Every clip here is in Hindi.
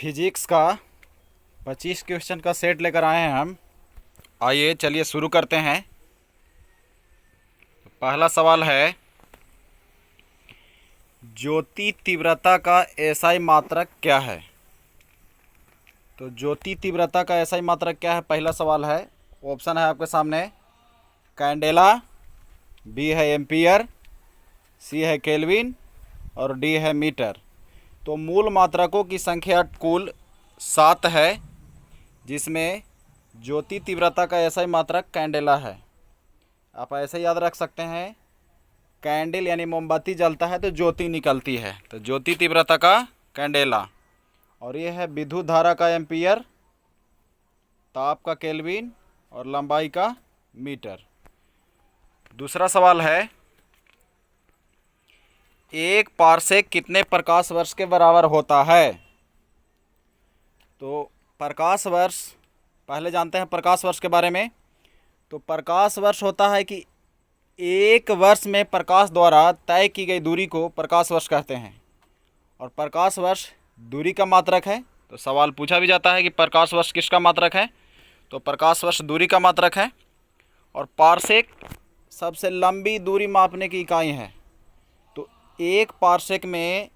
फिजिक्स का 25 क्वेश्चन का सेट लेकर आए हैं हम। आइए चलिए शुरू करते हैं। पहला सवाल है, ज्योति तीव्रता का एसआई मात्रक क्या है। तो ज्योति तीव्रता का एसआई मात्रक क्या है, पहला सवाल है। ऑप्शन है आपके सामने, कैंडेला, बी है एम्पियर, सी है केल्विन और डी है मीटर। तो मूल मात्रकों की संख्या कुल 7 है, जिसमें ज्योति तीव्रता का एसआई मात्रक कैंडेला है। आप ऐसे याद रख सकते हैं, कैंडल यानी मोमबत्ती जलता है तो ज्योति निकलती है, तो ज्योति तीव्रता का कैंडेला। और ये है विद्युत धारा का एम्पियर, ताप का केल्विन और लंबाई का मीटर। दूसरा सवाल है, एक पारसेक कितने प्रकाश वर्ष के बराबर होता है। तो प्रकाश वर्ष, पहले जानते हैं प्रकाश वर्ष के बारे में। तो प्रकाश वर्ष होता है कि एक वर्ष में प्रकाश द्वारा तय की गई दूरी को प्रकाश वर्ष कहते हैं, और प्रकाश वर्ष दूरी का मात्रक है। तो सवाल पूछा भी जाता है कि प्रकाश वर्ष किसका मात्रक है, तो प्रकाश वर्ष दूरी का मात्रक है। और पारसेक सबसे लंबी दूरी मापने की इकाई है। तो एक पारसेक में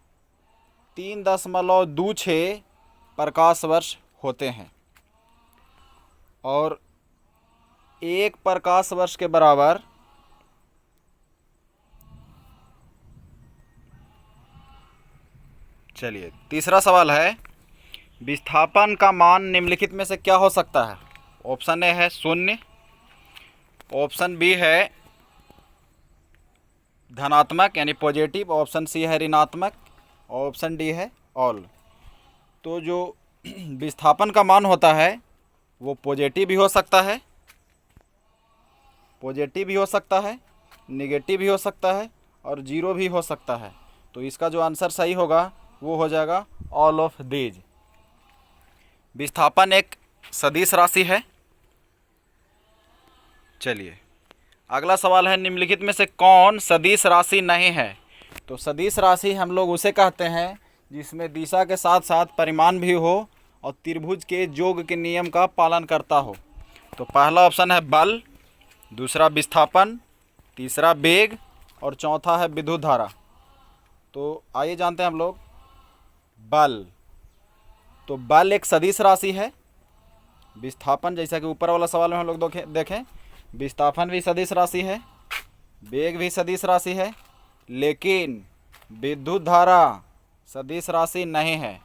3.26 प्रकाश वर्ष होते हैं, और एक प्रकाश वर्ष के बराबर चलिए तीसरा सवाल है, विस्थापन का मान निम्नलिखित में से क्या हो सकता है। ऑप्शन ए है 0, ऑप्शन बी है धनात्मक यानी पॉजिटिव, ऑप्शन सी है ऋणात्मक, ऑप्शन डी है ऑल। तो जो विस्थापन का मान होता है वो पॉजिटिव भी हो सकता है, नेगेटिव भी हो सकता है और जीरो भी हो सकता है। तो इसका जो आंसर सही होगा वो हो जाएगा ऑल ऑफ दीज। विस्थापन एक सदिश राशि है। चलिए अगला सवाल है, निम्नलिखित में से कौन सदिश राशि नहीं है। तो सदिश राशि हम लोग उसे कहते हैं जिसमें दिशा के साथ साथ परिमाण भी हो और त्रिभुज के योग के नियम का पालन करता हो। तो पहला ऑप्शन है बल, दूसरा विस्थापन, तीसरा वेग और चौथा है विद्युत धारा। तो आइए जानते हैं हम लोग बल। तो बल एक सदिश राशि है। विस्थापन, जैसा कि ऊपर वाला सवाल में हम लोग देखें, विस्थापन भी सदिश राशि है, वेग भी सदिश राशि है, लेकिन विद्युत धारा सदिश राशि नहीं है।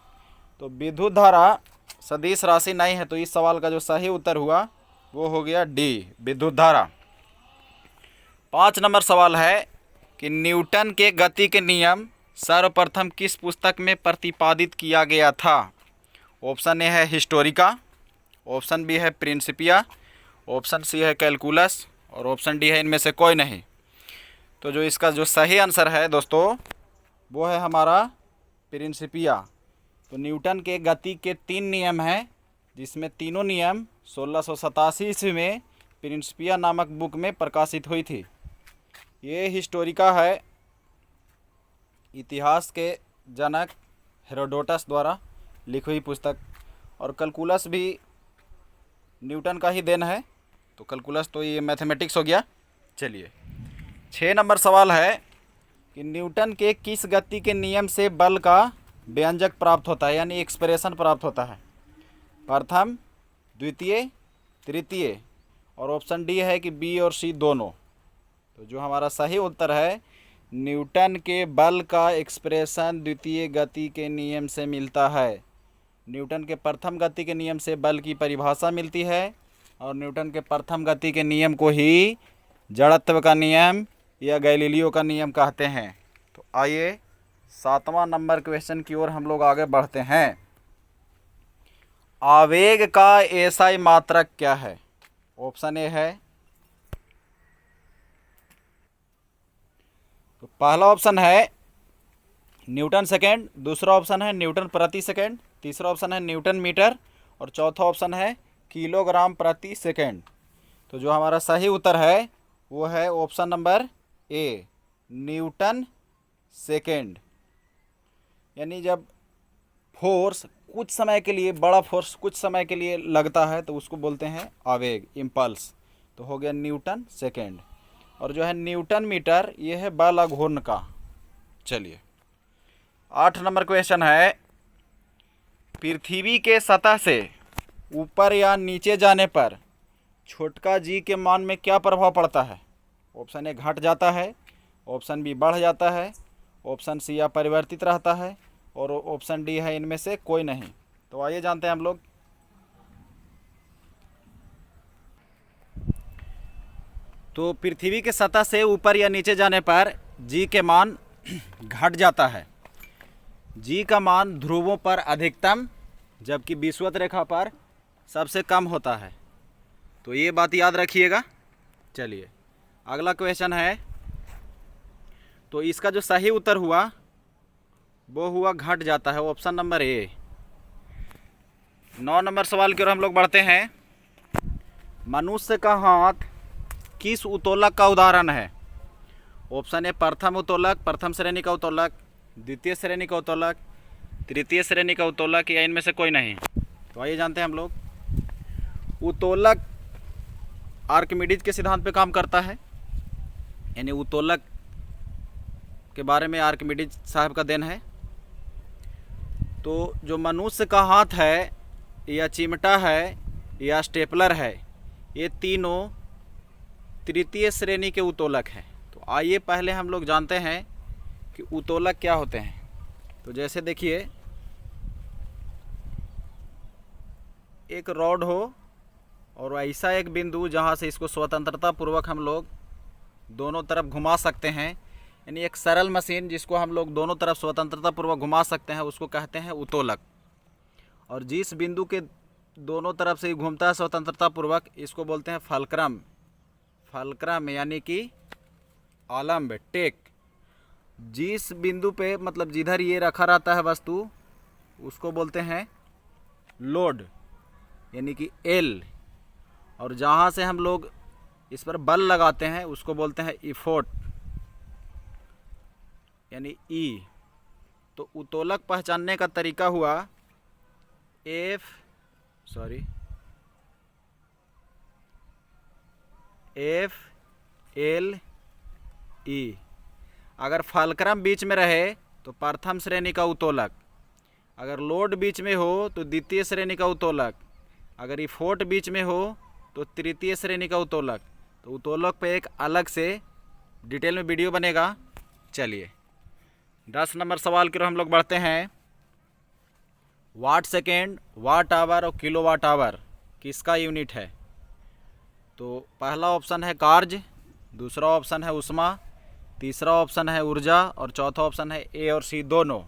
तो विद्युत धारा सदिश राशि नहीं है, तो इस सवाल का जो सही उत्तर हुआ वो हो गया डी, विद्युत धारा। 5 नंबर सवाल है कि न्यूटन के गति के नियम सर्वप्रथम किस पुस्तक में प्रतिपादित किया गया था। ऑप्शन ए है हिस्टोरिका, ऑप्शन बी है प्रिंसिपिया, ऑप्शन सी है कैलकुलस और ऑप्शन डी है इनमें से कोई नहीं। तो जो इसका जो सही आंसर है दोस्तों वो है हमारा प्रिंसिपिया। तो न्यूटन के गति के 3 नियम हैं, जिसमें तीनों नियम 1687 ईस्वी में प्रिंसिपिया नामक बुक में प्रकाशित हुई थी। ये हिस्टोरिका है इतिहास के जनक हेरोडोटस द्वारा लिखी हुई पुस्तक, और कैलकुलस भी न्यूटन का ही देन है। तो कैलकुलस तो ये मैथमेटिक्स हो गया। चलिए 6 नंबर सवाल है कि न्यूटन के किस गति के नियम से बल का व्यंजक प्राप्त होता है, यानी एक्सप्रेशन प्राप्त होता है। प्रथम, द्वितीय, तृतीय और ऑप्शन डी है कि बी और सी दोनों। तो जो हमारा सही उत्तर है, न्यूटन के बल का एक्सप्रेशन द्वितीय गति के नियम से मिलता है। न्यूटन के प्रथम गति के नियम से बल की परिभाषा मिलती है, और न्यूटन के प्रथम गति के नियम को ही जड़त्व का नियम या गैलीलियो का नियम कहते हैं। तो आइए 7वां नंबर क्वेश्चन की ओर हम लोग आगे बढ़ते हैं। आवेग का एसआई मात्रक क्या है। ऑप्शन ए है, तो पहला ऑप्शन है न्यूटन सेकेंड, दूसरा ऑप्शन है न्यूटन प्रति सेकेंड, तीसरा ऑप्शन है न्यूटन मीटर और चौथा ऑप्शन है किलोग्राम प्रति सेकेंड। तो जो हमारा सही उत्तर है वो है option number A, Newton second. यानी जब फोर्स कुछ समय के लिए, बड़ा फोर्स कुछ समय के लिए लगता है तो उसको बोलते हैं आवेग, इम्पल्स। तो हो गया न्यूटन सेकेंड। और जो है न्यूटन मीटर, ये है बल घूर्ण का। चलिए 8 नंबर क्वेश्चन है, पृथ्वी के सतह से ऊपर या नीचे जाने पर छोटका जी के मान में क्या प्रभाव पड़ता है? ऑप्शन ए घट जाता है, ऑप्शन बी बढ़ जाता है, ऑप्शन सी या परिवर्तित रहता है, और ऑप्शन डी है इनमें से कोई नहीं। तो आइए जानते हैं हम लोग। तो पृथ्वी के सतह से ऊपर या नीचे जाने पर जी के मान घट जाता है। जी का मान ध्रुवों पर अधिकतम, जबकि विषुवत रेखा पर सबसे कम होता है। तो ये बात याद रखिएगा। चलिए अगला क्वेश्चन है, तो इसका जो सही उत्तर हुआ वो हुआ घट जाता है, ऑप्शन नंबर ए। 9 नंबर सवाल की ओर हम लोग बढ़ते हैं। मनुष्य का हाथ किस उत्तोलक का उदाहरण है? ऑप्शन ए प्रथम उत्तोलक, प्रथम श्रेणी का उत्तोलक, द्वितीय श्रेणी का उत्तोलक, तृतीय श्रेणी का उत्तोलक, या इनमें से कोई नहीं। तो आइए जानते हैं हम लोग। उत्तोलक आर्किमिडीज के सिद्धांत पे काम करता है, यानी उत्तोलक के बारे में आर्किमिडीज साहब का देन है। तो जो मनुष्य का हाथ है, या चिमटा है, या स्टेपलर है, ये तीनों तृतीय श्रेणी के उत्तोलक हैं। तो आइए पहले हम लोग जानते हैं कि उत्तोलक क्या होते हैं। तो जैसे देखिए, एक रॉड हो और ऐसा एक बिंदु जहाँ से इसको स्वतंत्रता पूर्वक हम लोग दोनों तरफ घुमा सकते हैं, यानी एक सरल मशीन जिसको हम लोग दोनों तरफ स्वतंत्रता पूर्वक घुमा सकते हैं, उसको कहते हैं उत्तोलक। और जिस बिंदु के दोनों तरफ से घूमता है स्वतंत्रता पूर्वक, इसको बोलते हैं फलक्रम। फलक्रम यानी कि आलम्ब, टेक। जिस बिंदु पे, मतलब जिधर ये रखा रहता है वस्तु, उसको बोलते हैं लोड, यानी कि एल। और जहाँ से हम लोग इस पर बल लगाते हैं उसको बोलते हैं इफोर्ट, यानी ई। तो उत्तोलक पहचानने का तरीका हुआ एफ एल ई। अगर फलक्रम बीच में रहे तो प्रथम श्रेणी का उत्तोलक, अगर लोड बीच में हो तो द्वितीय श्रेणी का उत्तोलक, अगर इफोर्ट बीच में हो तो तृतीय श्रेणी का उत्तोलक। तो उत्तोलक पे एक अलग से डिटेल में वीडियो बनेगा। चलिए 10 नंबर सवाल की ओर हम लोग बढ़ते हैं। वाट सेकेंड, वाट आवर और किलो वाट आवर किसका यूनिट है? तो पहला ऑप्शन है कार्य, दूसरा ऑप्शन है ऊष्मा, तीसरा ऑप्शन है ऊर्जा, और चौथा ऑप्शन है ए और सी दोनों।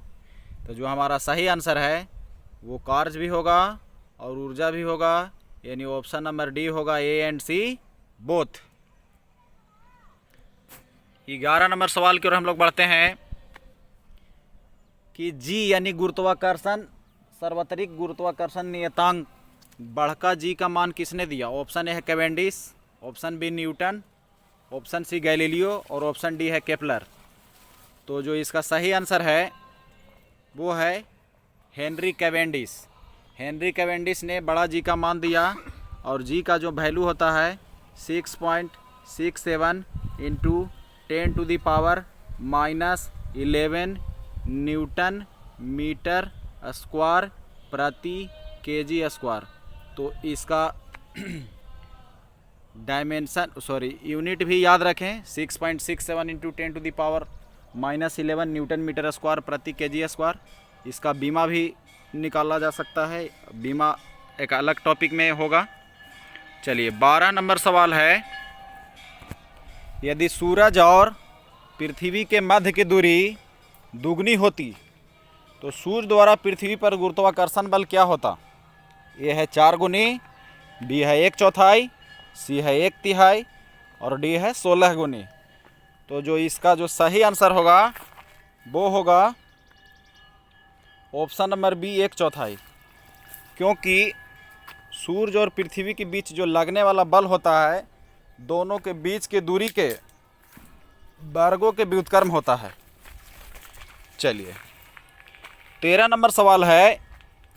तो जो हमारा सही आंसर है वो कार्य भी होगा और ऊर्जा भी होगा, यानी ऑप्शन नंबर डी होगा, ए एंड सी बोथ। 11 नंबर सवाल की ओर हम लोग बढ़ते हैं कि जी यानी गुरुत्वाकर्षण, सार्वत्रिक गुरुत्वाकर्षण नियतांक बढ़का जी का मान किसने दिया? ऑप्शन ए है Cavendish, option B Newton, option C Galileo, और ऑप्शन डी है केपलर। तो जो इसका सही आंसर है वो है हेनरी कैवेंडिश। हेनरी कैवेंडिश ने बड़ा जी का मान दिया, और जी का जो वैल्यू होता है 6.67 इंटू 10⁻⁻11 न्यूटन मीटर स्क्वायर प्रति केजी स्क्वायर। तो इसका यूनिट भी याद रखें, 6.67 इंटू 10⁻⁻11 न्यूटन मीटर स्क्वायर प्रति केजी स्क्वायर। इसका बीमा भी निकाला जा सकता है, बीमा एक अलग टॉपिक में होगा। चलिए 12 नंबर सवाल है, यदि सूरज और पृथ्वी के मध्य की दूरी दुगनी होती तो सूर्य द्वारा पृथ्वी पर गुरुत्वाकर्षण बल क्या होता? ए है 4 गुनी, बी है 1/4, सी है 1/3 और डी है 16 गुनी। तो जो इसका जो सही आंसर होगा वो होगा ऑप्शन नंबर बी 1/4, क्योंकि सूर्य और पृथ्वी के बीच जो लगने वाला बल होता है दोनों के बीच के दूरी के वर्गों के व्युत्क्रम होता है। चलिए 13 नंबर सवाल है,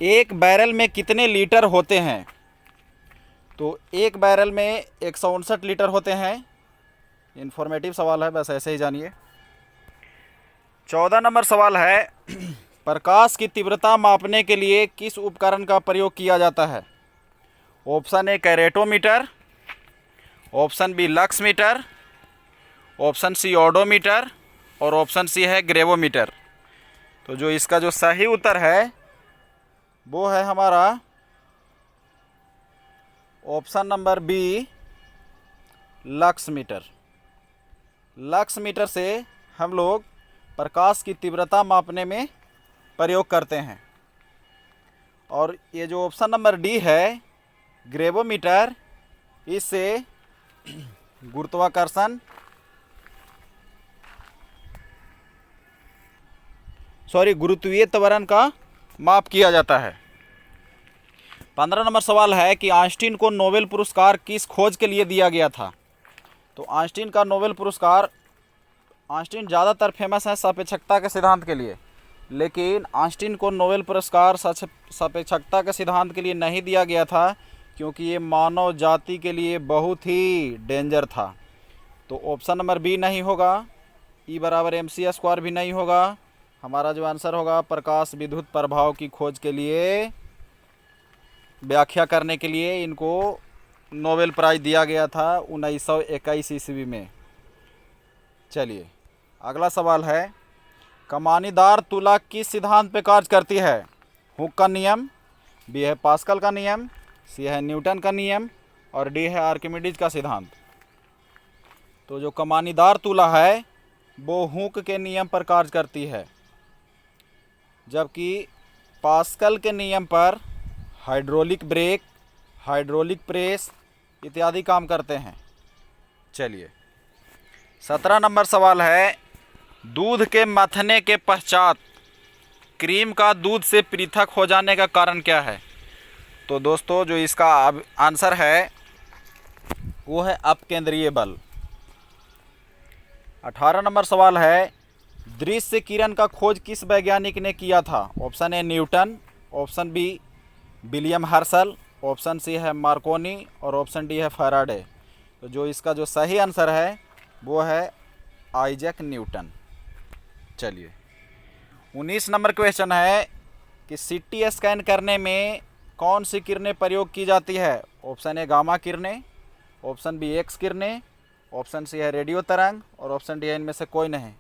एक बैरल में कितने लीटर होते हैं? तो एक बैरल में 159 लीटर होते हैं। इन्फॉर्मेटिव सवाल है, बस ऐसे ही जानिए। 14 नंबर सवाल है प्रकाश की तीव्रता मापने के लिए किस उपकरण का प्रयोग किया जाता है? Option A keratometer, option B lux meter, option C odometer और ऑप्शन सी है ग्रेवोमीटर। तो जो इसका जो सही उत्तर है वो है हमारा option number B lux meter. Lux meter से हम लोग प्रकाश की तीव्रता मापने में प्रयोग करते हैं। और ये जो ऑप्शन नंबर डी है ग्रेवोमीटर, इससे गुरुत्वाकर्षण गुरुत्वीय त्वरण का माप किया जाता है। 15 नंबर सवाल है कि आइंस्टीन को नोबेल पुरस्कार किस खोज के लिए दिया गया था? तो आइंस्टीन का नोबेल पुरस्कार, आइंस्टीन ज़्यादातर फेमस है सापेक्षता के सिद्धांत के लिए, लेकिन आइंस्टीन को नोबेल पुरस्कार सापेक्षता के सिद्धांत के लिए नहीं दिया गया था क्योंकि ये मानव जाति के लिए बहुत ही डेंजर था। तो ऑप्शन नंबर बी नहीं होगा, ई बराबर mc² भी नहीं होगा। हमारा जो आंसर होगा प्रकाश विद्युत प्रभाव की खोज के लिए, व्याख्या करने के लिए इनको नोबेल प्राइज़ दिया गया था 1921 ईस्वी में। चलिए अगला सवाल है कमानीदार तुला किस सिद्धांत पे कार्य करती है? हुक का नियम, बी है पास्कल का नियम, सी है न्यूटन का नियम और डी है आर्किमिडीज का सिद्धांत। तो जो कमानीदार तुला है वो हुक के नियम पर कार्य करती है, जबकि पास्कल के नियम पर हाइड्रोलिक ब्रेक, हाइड्रोलिक प्रेस इत्यादि काम करते हैं। चलिए 17 नंबर सवाल है दूध के मथने के पश्चात क्रीम का दूध से पृथक हो जाने का कारण क्या है? तो दोस्तों जो इसका आंसर है वो है अपकेंद्रीय बल। 18 नंबर सवाल है दृश्य किरण का खोज किस वैज्ञानिक ने किया था? Option A Newton, option B William Herschel, option C है मार्कोनी और ऑप्शन डी है फैराडे। तो जो इसका जो सही आंसर है वो है आइजैक न्यूटन। चलिए 19 नंबर क्वेश्चन है कि सीटी स्कैन करने में कौन सी किरणें प्रयोग की जाती है? ऑप्शन ए गामा किरणें, ऑप्शन बी एक्स किरणें, ऑप्शन सी है रेडियो तरंग और ऑप्शन डी है इनमें से कोई नहीं।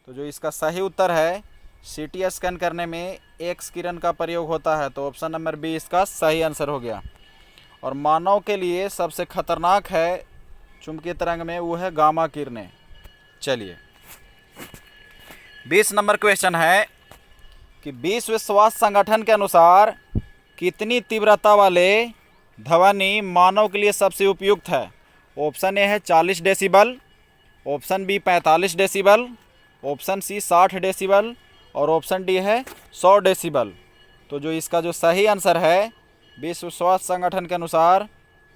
तो जो इसका सही उत्तर है सीटी स्कैन करने में एक्स किरण का प्रयोग होता है। तो ऑप्शन नंबर बी इसका सही आंसर हो गया। और मानव के लिए सबसे खतरनाक है चुंबकीय तरंग में वो है गामा किरणें। चलिए 20 नंबर क्वेश्चन है कि विश्व स्वास्थ्य संगठन के अनुसार कितनी तीव्रता वाले ध्वनि मानव के लिए सबसे उपयुक्त है? ऑप्शन ए है 40 decibel, option B 45 decibel, option C 60 decibel और ऑप्शन डी है 100 डेसिबल। तो जो इसका जो सही आंसर है विश्व स्वास्थ्य संगठन के अनुसार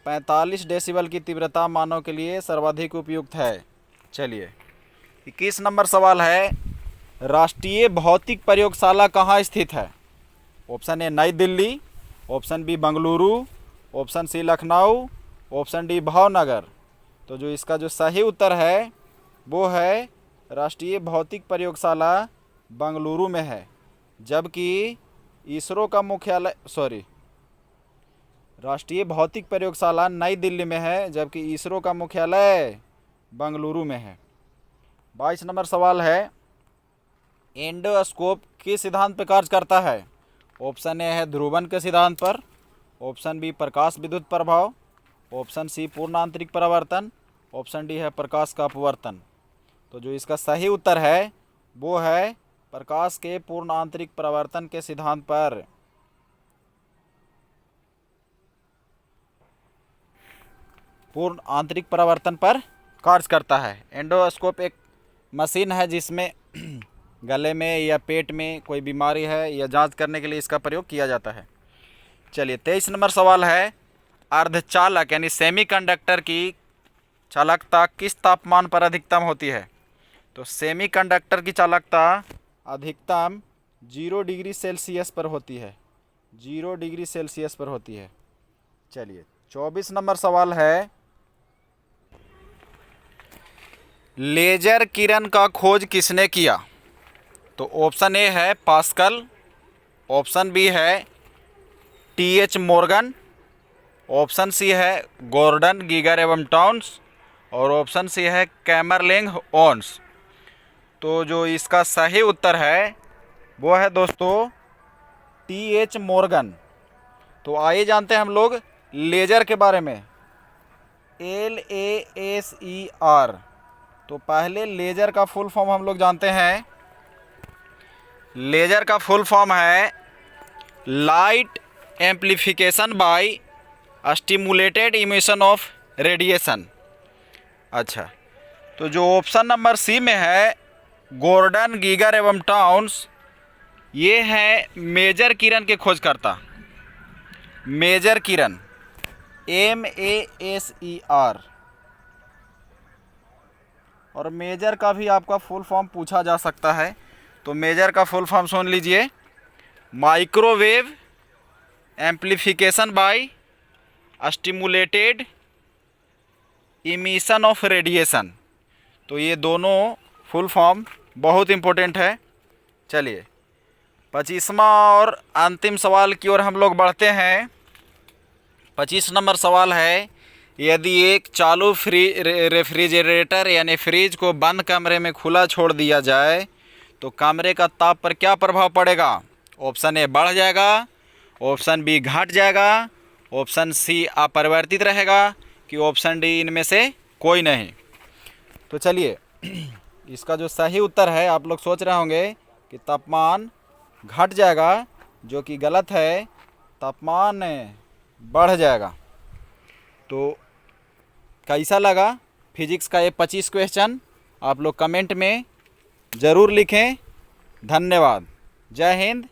45 डेसिबल की तीव्रता मानव के लिए सर्वाधिक उपयुक्त है। चलिए 21 नंबर सवाल है राष्ट्रीय भौतिक प्रयोगशाला कहाँ स्थित है? Option A New Delhi, option B Bengaluru, option C Lucknow, option D Bhavnagar. तो जो इसका जो सही उत्तर है वो है राष्ट्रीय भौतिक प्रयोगशाला बेंगलुरु में है, जबकि इसरो का मुख्यालय राष्ट्रीय भौतिक प्रयोगशाला नई दिल्ली में है, जबकि इसरो का मुख्यालय बेंगलुरु में है। 22 नंबर सवाल है एंडोस्कोप किस सिद्धांत पर कार्य करता है? ऑप्शन ए है ध्रुवन के सिद्धांत पर, ऑप्शन बी प्रकाश विद्युत प्रभाव, ऑप्शन सी पूर्ण आंतरिक परावर्तन, ऑप्शन डी है प्रकाश का अपवर्तन। तो जो इसका सही उत्तर है वो है प्रकाश के पूर्ण आंतरिक परावर्तन के सिद्धांत पर। पूर्ण आंतरिक परावर्तन पर कार्य करता है। एंडोस्कोप एक मशीन है जिसमें गले में या पेट में कोई बीमारी है या जांच करने के लिए इसका प्रयोग किया जाता है। चलिए 23 नंबर सवाल है अर्धचालक यानी सेमीकंडक्टर की चालकता किस तापमान पर अधिकतम होती है? तो सेमीकंडक्टर की चालकता अधिकतम 0 डिग्री सेल्सियस पर होती है। 0 डिग्री सेल्सियस पर होती है। चलिए 24 नंबर सवाल है, लेजर किरण का खोज किसने किया? तो ऑप्शन ए है पास्कल, ऑप्शन बी है TH मॉर्गन, ऑप्शन सी है गॉर्डन गीगर एवं टाउन्स और ऑप्शन सी है कैमरलिंग ओन्स। तो जो इसका सही उत्तर है वो है दोस्तों TH मॉर्गन। तो आइए जानते हैं हम लोग लेजर के बारे में। LASER। तो पहले लेजर का फुल फॉर्म हम लोग जानते हैं। लेजर का फुल फॉर्म है light amplification by stimulated emission of radiation. अच्छा, तो जो ऑप्शन नंबर सी में है गॉर्डन गीगर एवं टाउन्स, ये है मेजर किरण के खोजकर्ता। मेजर किरण MASER। और मेजर का भी आपका फुल फॉर्म पूछा जा सकता है। तो मेजर का फुल फॉर्म सुन लीजिए, microwave amplification by stimulated emission of radiation. तो ये दोनों फुल फॉर्म बहुत इम्पोर्टेंट है। चलिए 25वां और अंतिम सवाल की ओर हम लोग बढ़ते हैं। 25 नंबर सवाल है, यदि एक चालू रेफ्रिजरेटर यानी फ्रिज को बंद कमरे में खुला छोड़ दिया जाए तो कमरे का ताप पर क्या प्रभाव पड़ेगा? ऑप्शन ए बढ़ जाएगा, ऑप्शन बी घट जाएगा, ऑप्शन सी अपरिवर्तित रहेगा कि ऑप्शन डी इनमें से कोई नहीं। तो चलिए इसका जो सही उत्तर है, आप लोग सोच रहे होंगे कि तापमान घट जाएगा, जो कि गलत है, तापमान बढ़ जाएगा। तो कैसा लगा फिजिक्स का ये 25 क्वेश्चन? आप लोग कमेंट में ज़रूर लिखें। धन्यवाद। जय हिंद।